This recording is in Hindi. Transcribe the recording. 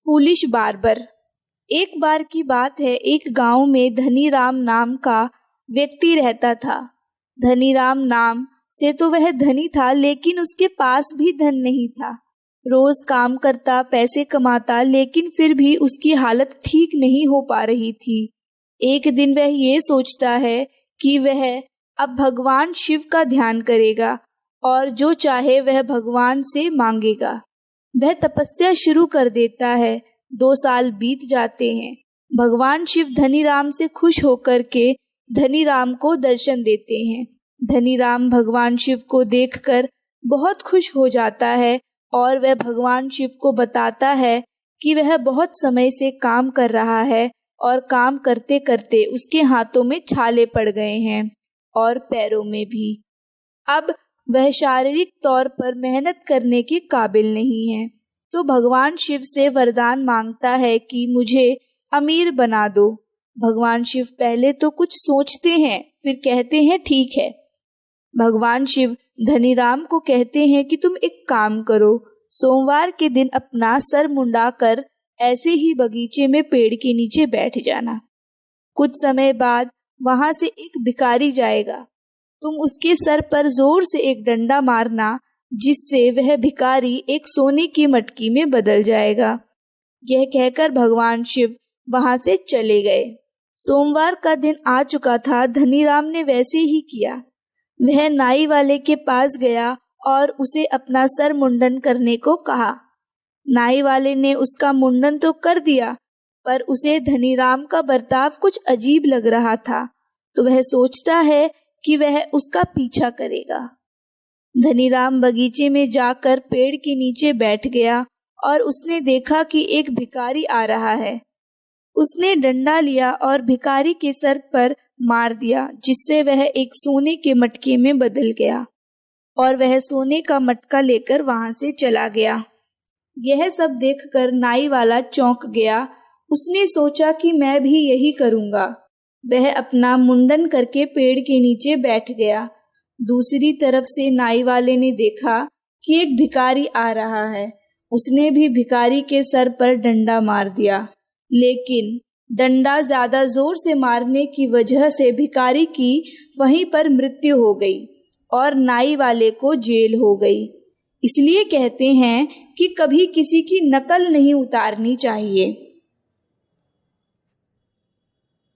Foolish barber. एक बार की बात है, एक गांव में धनीराम नाम का व्यक्ति रहता था। धनीराम नाम से तो वह धनी था, लेकिन उसके पास भी धन नहीं था। रोज काम करता, पैसे कमाता, लेकिन फिर भी उसकी हालत ठीक नहीं हो पा रही थी। एक दिन वह ये सोचता है कि वह अब भगवान शिव का ध्यान करेगा और जो चाहे वह भगवान से मांगेगा। वह तपस्या शुरू कर देता है। 2 साल बीत जाते हैं। भगवान शिव धनीराम से खुश होकर के धनीराम को दर्शन देते हैं। धनीराम भगवान शिव को देखकर बहुत खुश हो जाता है और वह भगवान शिव को बताता है कि वह बहुत समय से काम कर रहा है और काम करते करते उसके हाथों में छाले पड़ गए हैं और पैरों में भी। अब वह शारीरिक तौर पर मेहनत करने के काबिल नहीं है। तो भगवान शिव से वरदान मांगता है कि मुझे अमीर बना दो। भगवान शिव पहले तो कुछ सोचते हैं, फिर कहते हैं ठीक है। भगवान शिव धनीराम को कहते हैं कि तुम एक काम करो, सोमवार के दिन अपना सर मुंडाकर ऐसे ही बगीचे में पेड़ के नीचे बैठ जाना। कुछ समय बाद वहां से एक भिखारी जाएगा। तुम उसके सर पर जोर से एक डंडा मारना, जिससे वह भिखारी एक सोने की मटकी में बदल जाएगा। यह कहकर भगवान शिव वहां से चले गए। सोमवार का दिन आ चुका था। धनीराम ने वैसे ही किया। वह नाई वाले के पास गया और उसे अपना सर मुंडन करने को कहा। नाई वाले ने उसका मुंडन तो कर दिया, पर उसे धनीराम का बर्ताव कुछ अजीब लग रहा था। तो वह सोचता है कि वह उसका पीछा करेगा। धनीराम बगीचे में जाकर पेड़ के नीचे बैठ गया और उसने देखा कि एक भिखारी आ रहा है। उसने डंडा लिया और भिखारी के सर पर मार दिया, जिससे वह एक सोने के मटके में बदल गया और वह सोने का मटका लेकर वहां से चला गया। यह सब देखकर नाई वाला चौंक गया। उसने सोचा कि मैं भी यही करूंगा। वह अपना मुंडन करके पेड़ के नीचे बैठ गया। दूसरी तरफ से नाई वाले ने देखा कि एक भिखारी आ रहा है। उसने भी भिखारी के सर पर डंडा मार दिया, लेकिन डंडा ज्यादा जोर से मारने की वजह से भिखारी की वहीं पर मृत्यु हो गई और नाई वाले को जेल हो गई। इसलिए कहते हैं कि कभी किसी की नकल नहीं उतारनी चाहिए।